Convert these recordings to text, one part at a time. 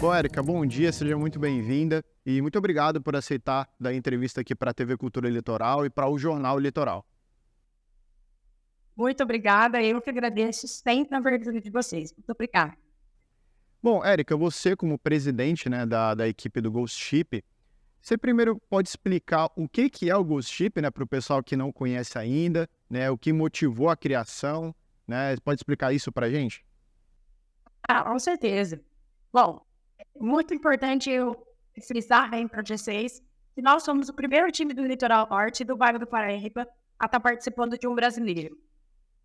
Bom, Érica, bom dia, seja muito bem-vinda e muito obrigado por aceitar dar entrevista aqui para a TV Cultura Litoral e para o Jornal Litoral. Muito obrigada, eu que agradeço sempre a abertura de vocês. Muito obrigada. Bom, Érica, você como presidente, né, da equipe do Ghost Ship, você primeiro pode explicar o que é o Ghost Ship, né, para o pessoal que não conhece ainda, né, o que motivou a criação, né, pode explicar isso para a gente? Com certeza. Bom, é muito importante eu frisar para vocês que nós somos o primeiro time do Litoral Norte do bairro do Paraíba a estar participando de um brasileiro.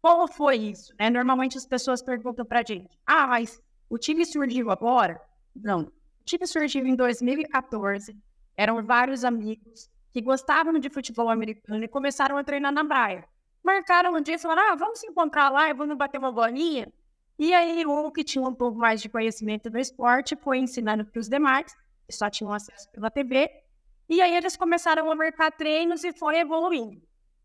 Como foi isso? Né? Normalmente as pessoas perguntam para a gente, mas o time surgiu agora? Não. O time surgiu em 2014. Eram vários amigos que gostavam de futebol americano e começaram a treinar na praia. Marcaram um dia e falaram, vamos se encontrar lá e vamos bater uma bolinha? E aí, um que tinha um pouco mais de conhecimento do esporte foi ensinando para os demais, que só tinham acesso pela TV. E aí, eles começaram a marcar treinos e foi evoluindo.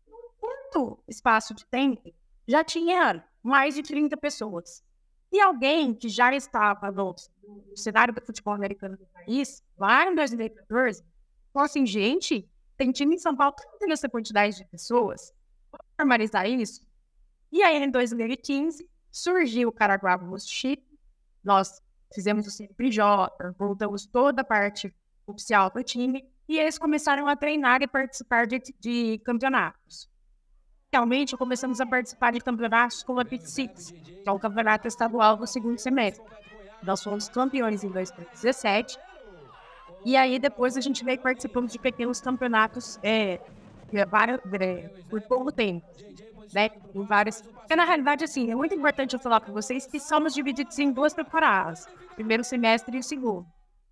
Em curto espaço de tempo, já tinha mais de 30 pessoas. E alguém que já estava no cenário do futebol americano do país, lá em 2014, falou assim, gente, tem time em São Paulo que não tem essa quantidade de pessoas. Vamos normalizar isso? E aí, em 2015, surgiu o Caraguá Ghost Ship, nós fizemos o CNPJ, voltamos toda a parte oficial do time, e eles começaram a treinar e participar de campeonatos. Realmente, começamos a participar de campeonatos como a Pit Six, que é o campeonato estadual do segundo semestre. Nós fomos campeões em 2017, e aí depois a gente veio participando de pequenos campeonatos por pouco tempo. Né, em várias... Porque, na realidade, assim, é muito importante eu falar para vocês que somos divididos em duas temporadas, o primeiro semestre e o segundo.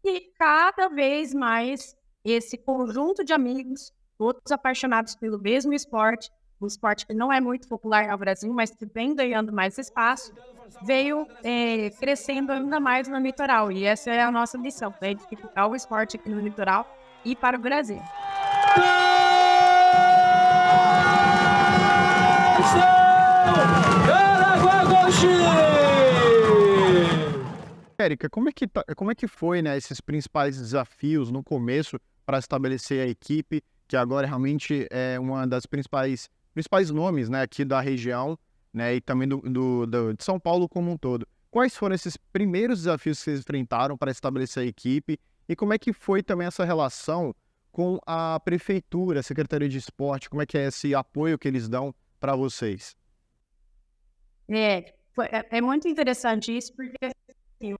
E cada vez mais esse conjunto de amigos, todos apaixonados pelo mesmo esporte, um esporte que não é muito popular no Brasil, mas que vem ganhando mais espaço, veio crescendo ainda mais no litoral. E essa é a nossa missão, né, dificultar o esporte aqui no litoral e para o Brasil. Érica, como é que foi, né, esses principais desafios no começo para estabelecer a equipe, que agora realmente é uma das principais nomes, né, aqui da região, né, e também de São Paulo como um todo. Quais foram esses primeiros desafios que vocês enfrentaram para estabelecer a equipe e como é que foi também essa relação com a prefeitura, a Secretaria de Esporte, como é que é esse apoio que eles dão para vocês? É muito interessante isso, porque assim, eu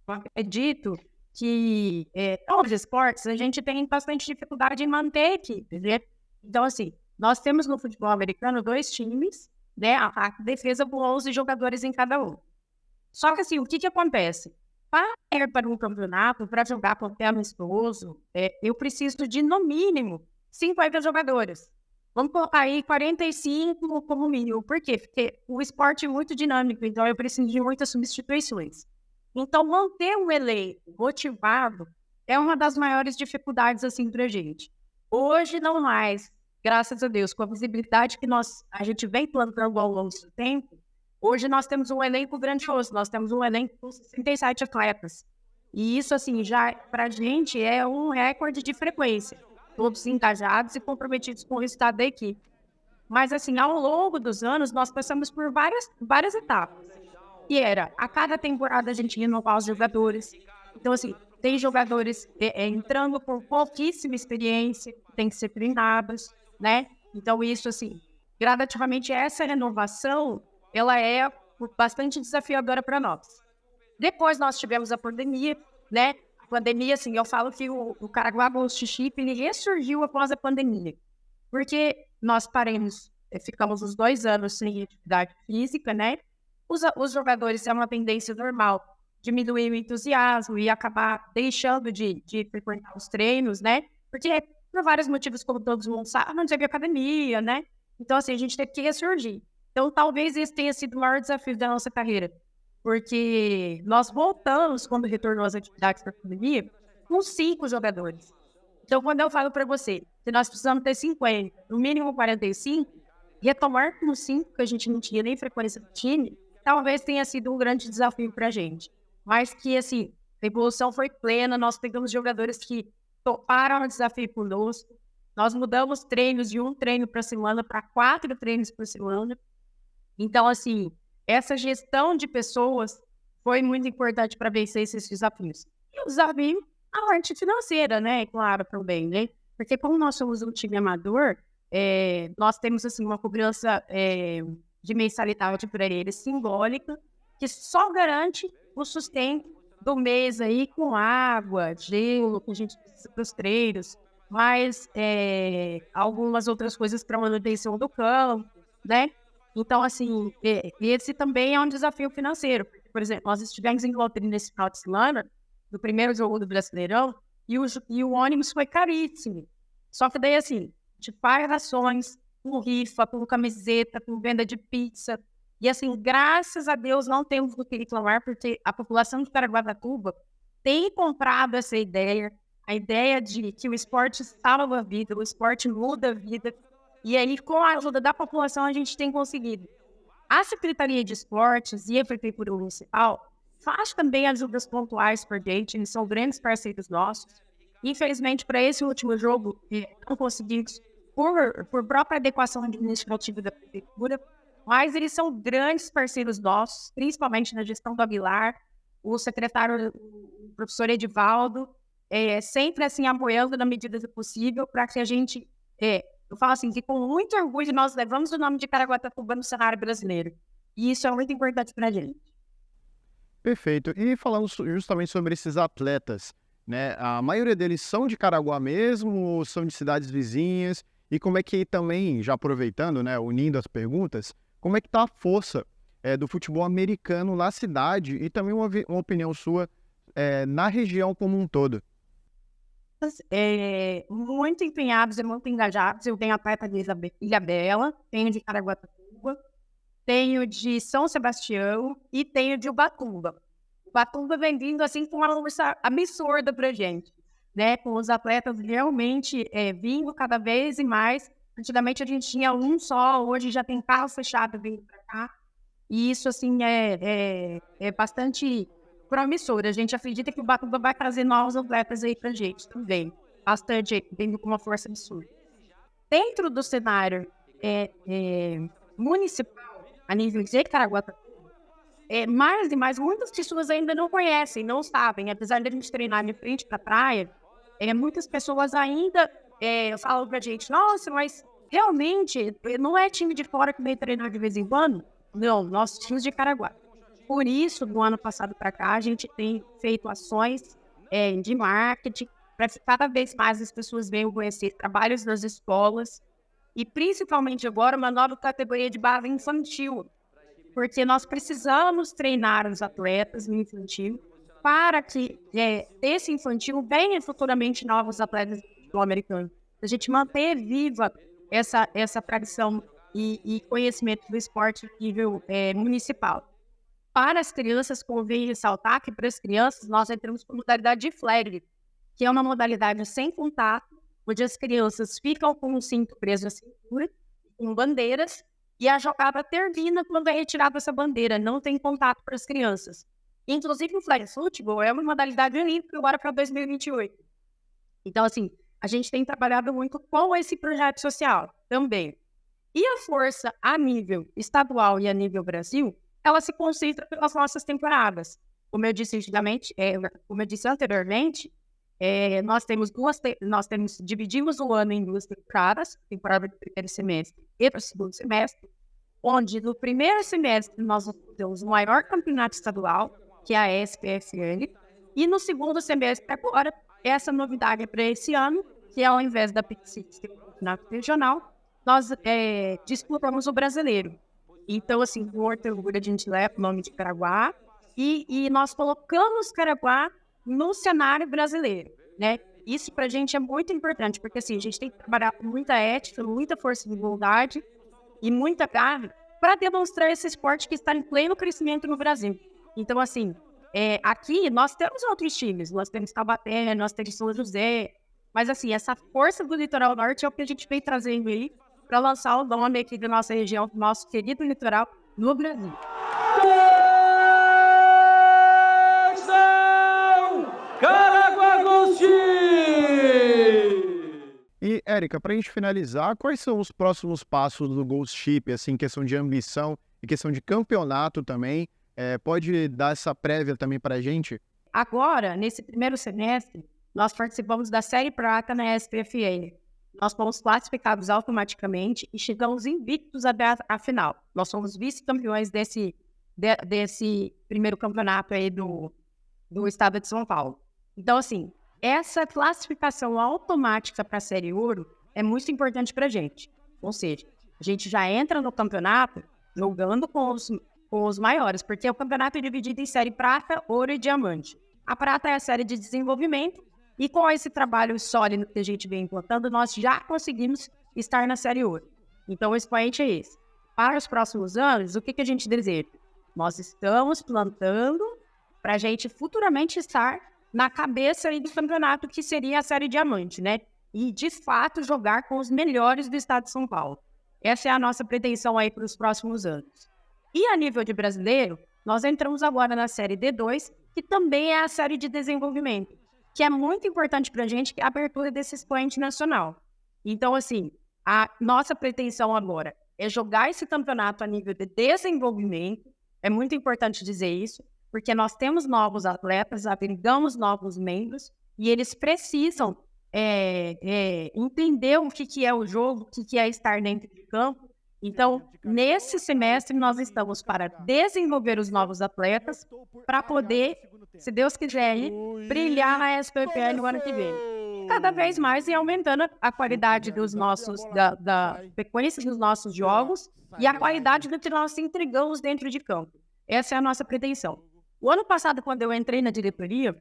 acredito que todos os esportes a gente tem bastante dificuldade em manter equipes, né? Então, assim, nós temos no futebol americano 2 times, né? A defesa com 11 jogadores em cada um. Só que, assim, o que acontece? Para ir para um campeonato, para jogar qualquer amistoso, eu preciso de, no mínimo, 50 jogadores. Vamos colocar aí 45 como mínimo. Por quê? Porque o esporte é muito dinâmico, então eu preciso de muitas substituições. Então, manter um elenco motivado é uma das maiores dificuldades, assim, para a gente. Hoje, não mais, graças a Deus, com a visibilidade que a gente vem plantando ao longo do tempo, hoje nós temos um elenco grandioso, nós temos um elenco com 67 atletas. E isso, assim, já para a gente é um recorde de frequência. Todos engajados e comprometidos com o resultado da equipe. Mas, assim, ao longo dos anos, nós passamos por várias etapas. E a cada temporada a gente renovar os jogadores. Então, assim, tem jogadores entrando com pouquíssima experiência, tem que ser treinados, né? Então, isso, assim, gradativamente, essa renovação, ela é bastante desafiadora para nós. Depois nós tivemos a pandemia, né? A pandemia, assim, eu falo que o Caraguá Ghost Ship, ele ressurgiu após a pandemia. Porque nós ficamos uns 2 anos sem atividade física, né? Os jogadores, é uma tendência normal, diminuir o entusiasmo e acabar deixando de frequentar os treinos, né? Porque por vários motivos, como todos mundo sabe, não teve academia, né? Então, assim, a gente teve que ressurgir. Então, talvez esse tenha sido o maior desafio da nossa carreira. Porque nós voltamos, quando retornou às atividades da pandemia, com 5 jogadores. Então, quando eu falo para você que nós precisamos ter 50, no mínimo 45, retomar com 5, que a gente não tinha nem frequência do time, talvez tenha sido um grande desafio para a gente. Mas que, assim, A evolução foi plena, nós pegamos jogadores que toparam o desafio conosco, nós mudamos treinos de 1 treino por semana para 4 treinos por semana. Então, assim, essa gestão de pessoas foi muito importante para vencer esses desafios. E o desafio, a parte financeira, né? Claro, também, né? Porque como nós somos um time amador, nós temos, assim, uma cobrança de mensalidade para eles simbólica, que só garante o sustento do mês aí com água, gelo, que a gente precisa para os treinos, mas algumas outras coisas para manutenção do campo, né? Então, assim, esse também é um desafio financeiro. Por exemplo, nós estivemos em Londrina nesse final de semana, no primeiro jogo do Brasileirão, e o ônibus foi caríssimo. Só que daí, assim, a gente faz ações com rifa, com camiseta, com venda de pizza. E, assim, graças a Deus, não temos do que reclamar, porque a população de Caraguatatuba tem comprado essa ideia, a ideia de que o esporte salva a vida, o esporte muda a vida. E aí, com a ajuda da população, a gente tem conseguido. A Secretaria de Esportes e a Prefeitura Municipal faz também ajudas pontuais por gente, eles são grandes parceiros nossos. Infelizmente, para esse último jogo, não conseguimos, por própria adequação administrativa da Prefeitura, mas eles são grandes parceiros nossos, principalmente na gestão do Aguilar, o secretário, o professor Edivaldo, sempre assim apoiando na medida do possível para que a gente, eu falo assim, que com muito orgulho nós levamos o nome de Caraguatatuba no cenário brasileiro. E isso é muito importante para a gente. Perfeito. E falando justamente sobre esses atletas, né? A maioria deles são de Caraguá mesmo ou são de cidades vizinhas? E como é que também, já aproveitando, né, unindo as perguntas, como é que está a força do futebol americano na cidade e também uma opinião sua na região como um todo? Muito empenhados e muito engajados. Eu tenho atleta de Ilhabela, tenho de Caraguatatuba, tenho de São Sebastião e tenho de Ubatuba. Ubatuba vem vindo assim com uma força absurda pra gente, né? Com os atletas realmente vindo cada vez mais. Antigamente a gente tinha um só, hoje já tem carro fechado vindo para cá. E isso assim é bastante promissor. A gente acredita que o Ubatuba vai trazer novos atletas aí pra gente também. Bastante, vindo com uma força absurda. Dentro do cenário municipal, a nível de Caraguatatuba, mais e mais, muitas pessoas ainda não conhecem, não sabem. Apesar de a gente treinar de frente para a praia, muitas pessoas ainda falam pra gente, nossa, mas realmente não é time de fora que vem treinar de vez em quando? Não, nossos times de Caraguá. Por isso, do ano passado para cá, a gente tem feito ações de marketing para que cada vez mais as pessoas venham conhecer trabalhos nas escolas e, principalmente agora, uma nova categoria de base infantil, porque nós precisamos treinar os atletas no infantil para que desse infantil venham futuramente novos atletas do futebol americano. A gente manter viva essa tradição e conhecimento do esporte a nível municipal. Para as crianças, convém ressaltar que para as crianças nós entramos com a modalidade de flag, que é uma modalidade sem contato, onde as crianças ficam com o cinto preso à cintura, com bandeiras, e a jogada termina quando é retirada essa bandeira, não tem contato para as crianças. Inclusive o flag football é uma modalidade olímpica agora para 2028. Então, assim, a gente tem trabalhado muito com esse projeto social também. E a força a nível estadual e a nível Brasil, ela se concentra pelas nossas temporadas. Como eu disse anteriormente, dividimos o ano em 2 temporadas, temporada do primeiro semestre e do segundo semestre, onde no primeiro semestre nós temos o maior campeonato estadual, que é a SPFL, e no segundo semestre agora, essa novidade para esse ano, que ao invés da PIC6 ter um campeonato regional, nós disputamos o brasileiro. Então, assim, com orgulho a gente leva o nome de Caraguá e nós colocamos Caraguá no cenário brasileiro, né? Isso pra gente é muito importante, porque assim, a gente tem que trabalhar com muita ética, muita força de vontade e muita garra para demonstrar esse esporte que está em pleno crescimento no Brasil. Então, assim, aqui nós temos outros times, nós temos Taubaté, nós temos São José, mas assim, essa força do Litoral Norte é o que a gente vem trazendo aí para lançar o nome aqui da nossa região, do nosso querido litoral, no Brasil. Érica, para a gente finalizar, quais são os próximos passos do Ghost Ship, assim, questão de ambição e questão de campeonato também? Pode dar essa prévia também para a gente? Agora, nesse primeiro semestre, nós participamos da Série Prata na SPFL. Nós fomos classificados automaticamente e chegamos invictos até a final. Nós somos vice-campeões desse primeiro campeonato aí do estado de São Paulo. Então, assim, essa classificação automática para a Série Ouro é muito importante para a gente. Ou seja, a gente já entra no campeonato jogando com os maiores, porque o campeonato é dividido em Série Prata, Ouro e Diamante. A Prata é a série de desenvolvimento e com esse trabalho sólido que a gente vem implantando, nós já conseguimos estar na Série Ouro. Então, o expoente é esse. Para os próximos anos, o que a gente deseja? Nós estamos plantando para a gente futuramente estar na cabeça aí do campeonato, que seria a Série Diamante, né? E, de fato, jogar com os melhores do estado de São Paulo. Essa é a nossa pretensão aí para os próximos anos. E a nível de brasileiro, nós entramos agora na Série D2, que também é a série de desenvolvimento, que é muito importante para a gente, que é a abertura desse expoente nacional. Então, assim, a nossa pretensão agora é jogar esse campeonato a nível de desenvolvimento. É muito importante dizer isso, porque nós temos novos atletas, agregamos novos membros, e eles precisam entender o que é o jogo, o que é estar dentro de campo. Então, nesse semestre, nós estamos para desenvolver os novos atletas para poder, se Deus quiser, brilhar na SPFL no ano que vem. Cada vez mais e aumentando a qualidade dos nossos, da frequência dos nossos jogos e a qualidade do que nós entregamos dentro de campo. Essa é a nossa pretensão. O ano passado, quando eu entrei na diretoria,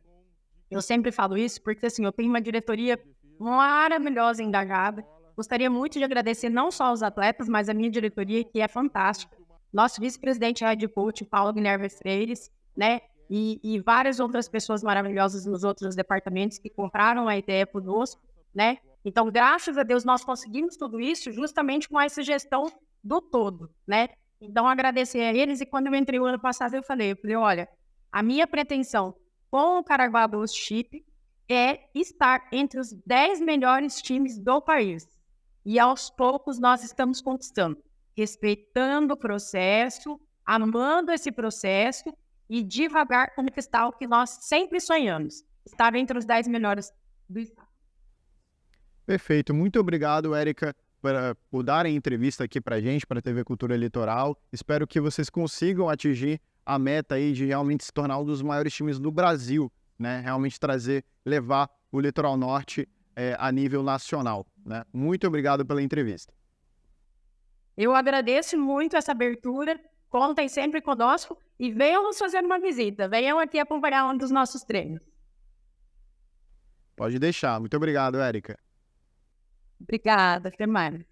eu sempre falo isso, porque assim, eu tenho uma diretoria maravilhosa, engajada. Gostaria muito de agradecer não só aos atletas, mas a minha diretoria, que é fantástica. Nosso vice-presidente head coach, Paulo Guilherme Freires, né? E várias outras pessoas maravilhosas nos outros departamentos que compraram a ideia conosco, né? Então, graças a Deus, nós conseguimos tudo isso justamente com essa gestão do todo, né? Então, agradecer a eles. E quando eu entrei o ano passado, eu falei, olha, a minha pretensão com o Caraguá Ghost Ship é estar entre os 10 melhores times do país. E aos poucos nós estamos conquistando, respeitando o processo, amando esse processo e devagar conquistar o que nós sempre sonhamos, estar entre os 10 melhores do estado. Perfeito. Muito obrigado, Érica, por darem entrevista aqui para a gente, para a TV Cultura Litoral. Espero que vocês consigam atingir a meta aí de realmente se tornar um dos maiores times do Brasil, né? Realmente levar o Litoral Norte a nível nacional, né? Muito obrigado pela entrevista. Eu agradeço muito essa abertura, contem sempre conosco e venham nos fazer uma visita, venham aqui acompanhar um dos nossos treinos. Pode deixar. Muito obrigado, Érica. Obrigada, até mais.